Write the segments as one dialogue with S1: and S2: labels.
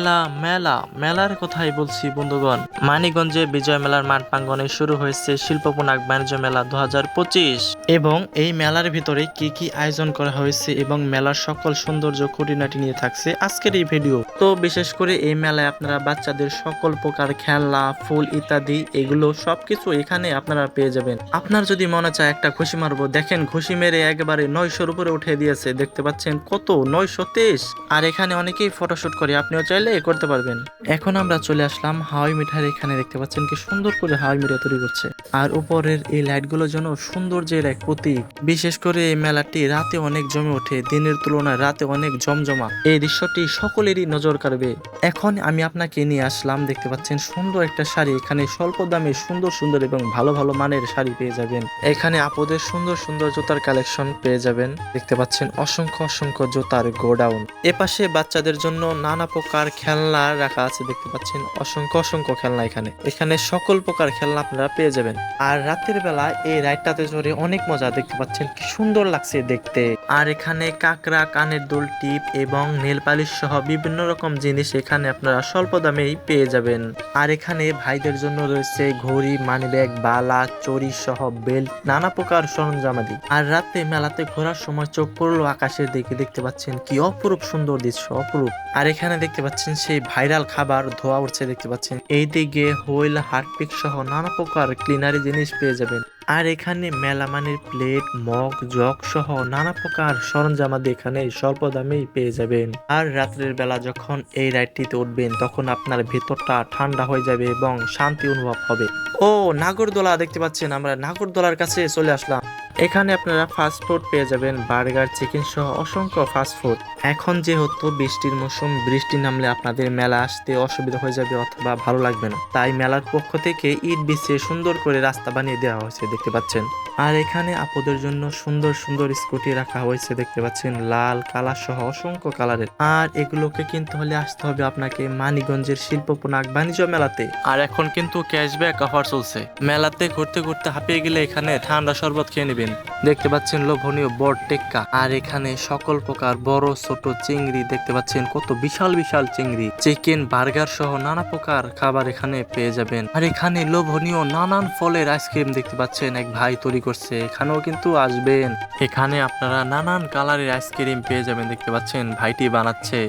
S1: মেলা মেলা মেলার কথাই বলছি বন্ধুগণ। মানিকগঞ্জে বিজয় মেলার মাঠ প্রাঙ্গণে শুরু হয়েছে শিল্পপনাক বাণিজ্য মেলা 2025 এবং এই মেলার ভিতরে কি কি আয়োজন করা হয়েছে এবং মেলার সকল সৌন্দর্য খুঁটিনাটি নিয়ে থাকছে আজকের এই ভিডিও। তো বিশেষ করে এই মেলায় আপনারা বাচ্চাদের সকল প্রকার খেলনা, ফুল ইত্যাদি এগুলো সবকিছু এখানে আপনারা পেয়ে যাবেন। আপনার যদি মনে চায় একটা ঘুষি মারবো, দেখেন ঘুষি মেরে একেবারে 900-র উপরে উঠে দিয়েছে, দেখতে পাচ্ছেন কত 923। আর এখানে অনেকেই ফটোশুট করে, আপনিও চাইলে করতে পারবেন। এখন আমরা চলে আসলাম হাওয়াই মিঠার এখানে, দেখতে পাচ্ছেন কি সুন্দর করে হাওয়াই মিঠা তৈরি করছে। আর উপরের এই লাইটগুলো যেন সৌন্দর্যের এক প্রতীক। বিশেষ করে এই মেলাটি রাতে অনেক জমে ওঠে, দিনের তুলনায় রাতে অনেক জমজমা। এই দৃশ্যটি সকলেরই নজর কাড়বে। এখন আমি আপনাকে নিয়ে আসলাম, দেখতে পাচ্ছেন সুন্দর একটা শাড়ি। এখানে স্বল্প দামে সুন্দর সুন্দর এবং ভালো ভালো মানের শাড়ি পেয়ে যাবেন। এখানে আপুদের সুন্দর সুন্দর জুতার কালেকশন পেয়ে যাবেন, দেখতে পাচ্ছেন অসংখ্য অসংখ্য জুতার গোডাউন। এপাশে বাচ্চাদের জন্য নানা প্রকার খেলনা রাখা আছে, দেখতে পাচ্ছেন অসংখ্য অসংখ্য খেলনা। এখানে সকল প্রকার খেলনা আপনারা পেয়ে যাবেন। আর রাতের বেলা এই রাইডটাতে চড়ে অনেক মজা, দেখতে পাচ্ছেন কি সুন্দর লাগছে দেখতে। আর এখানে কাকড়া, কানের দুল, টিপ এবং নেল পালিশ সহ বিভিন্ন রকম জিনিস এখানে আপনারা স্বল্প দামেই পেয়ে যাবেন। আর এখানে ভাইদের জন্য রয়েছে ঘড়ি, মানিব্যাগ, বালা, চড়ি সহ বেল্ট, নানা প্রকার সরঞ্জামাদি। আর রাতে মেলাতে ঘোরার সময় চোখ পড়লো আকাশের দিকে, দেখতে পাচ্ছেন কি অপরূপ সুন্দর দৃশ্য, অপরূপ। আর এখানে দেখতে পাচ্ছেন সেই ভাইরাল খাবার ধোয়া উঠছে, দেখতে পাচ্ছেন এইদিকে হুইল, হার্টপিক সহ নানা প্রকার ক্লিনারি জিনিস পেয়ে যাবেন। আর এখানে মেলামানের প্লেট, মগ, জগ সহ নানা প্রকার সরঞ্জামাদি এখানে স্বল্প দামেই পেয়ে যাবেন। আর রাত্রের বেলা যখন এই রাইডটিতে উঠবেন তখন আপনার ভেতরটা ঠান্ডা হয়ে যাবে এবং শান্তি অনুভব হবে। ও নাগরদোলা, দেখতে পাচ্ছেন আমরা নাগরদোলার কাছে চলে আসলাম। এখানে আপনারা ফাস্ট ফুড পেয়ে যাবেন, বার্গার, চিকেন সহ অসংখ্য ফাস্ট ফুড। এখন যেহেতু বৃষ্টির মৌসুম, বৃষ্টি নামলে আপনাদের মেলা আসতে অসুবিধা হয়ে যাবে অথবা ভালো লাগবে না, তাই মেলার পক্ষ থেকে ইট বিছিয়ে সুন্দর করে রাস্তা বানিয়ে দেওয়া হয়েছে, দেখতে পাচ্ছেন। আর এখানে আপুদের জন্য সুন্দর সুন্দর স্কুটি রাখা হয়েছে, দেখতে পাচ্ছেন লাল, কালার সহ অসংখ্য কালারের। আর এগুলোকে কিনতে হলে আসতে হবে আপনাকে মানিকগঞ্জের শিল্পপনাক বাণিজ্য মেলাতে। আর এখন কিন্তু ক্যাশব্যাক অফার চলছে। মেলাতে ঘুরতে ঘুরতে হাঁপিয়ে গেলে এখানে ঠান্ডা শরবত খেয়ে নেবেন, দেখতে পাচ্ছেন লোভনীয় বড় টেক্কা। আর এখানে সকল প্রকার বড় ছোট চিংড়ি, দেখতে পাচ্ছেন কত বিশাল বিশাল চিংড়ি, চিকেন, বার্গার সহ নানা প্রকার খাবার এখানে পেয়ে যাবেন। আর এখানে লোভনীয় নানান ফলের আইসক্রিম, দেখতে পাচ্ছেন এক ভাই তৈরি করছে, এখানেও কিন্তু আসবেন। এখানে আপনারা নানান কালারের আইসক্রিম পেয়ে যাবেন, দেখতে পাচ্ছেন ভাইটি বানাচ্ছে।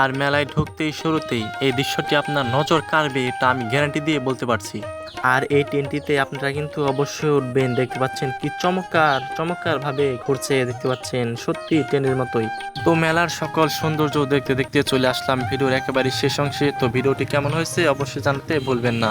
S1: আর মেলায় ঢুকতেই শুরুতেই এই দৃশ্যটি আপনার নজর কাড়বে, এটা আমি গ্যারান্টি দিয়ে বলতে পারছি। আর এই ট্রেনটিতে আপনারা কিন্তু অবশ্যই উঠবেন, দেখতে পাচ্ছেন কি চমৎকার চমৎকার ভাবে ঘুরছে, দেখতে পাচ্ছেন সত্যি ট্রেনের মতোই। তো মেলার সকল সৌন্দর্য দেখতে দেখতে চলে আসলাম ভিডিওর একেবারে শেষ অংশে। তো ভিডিওটি কেমন হয়েছে অবশ্যই জানাতে ভুলবেন না।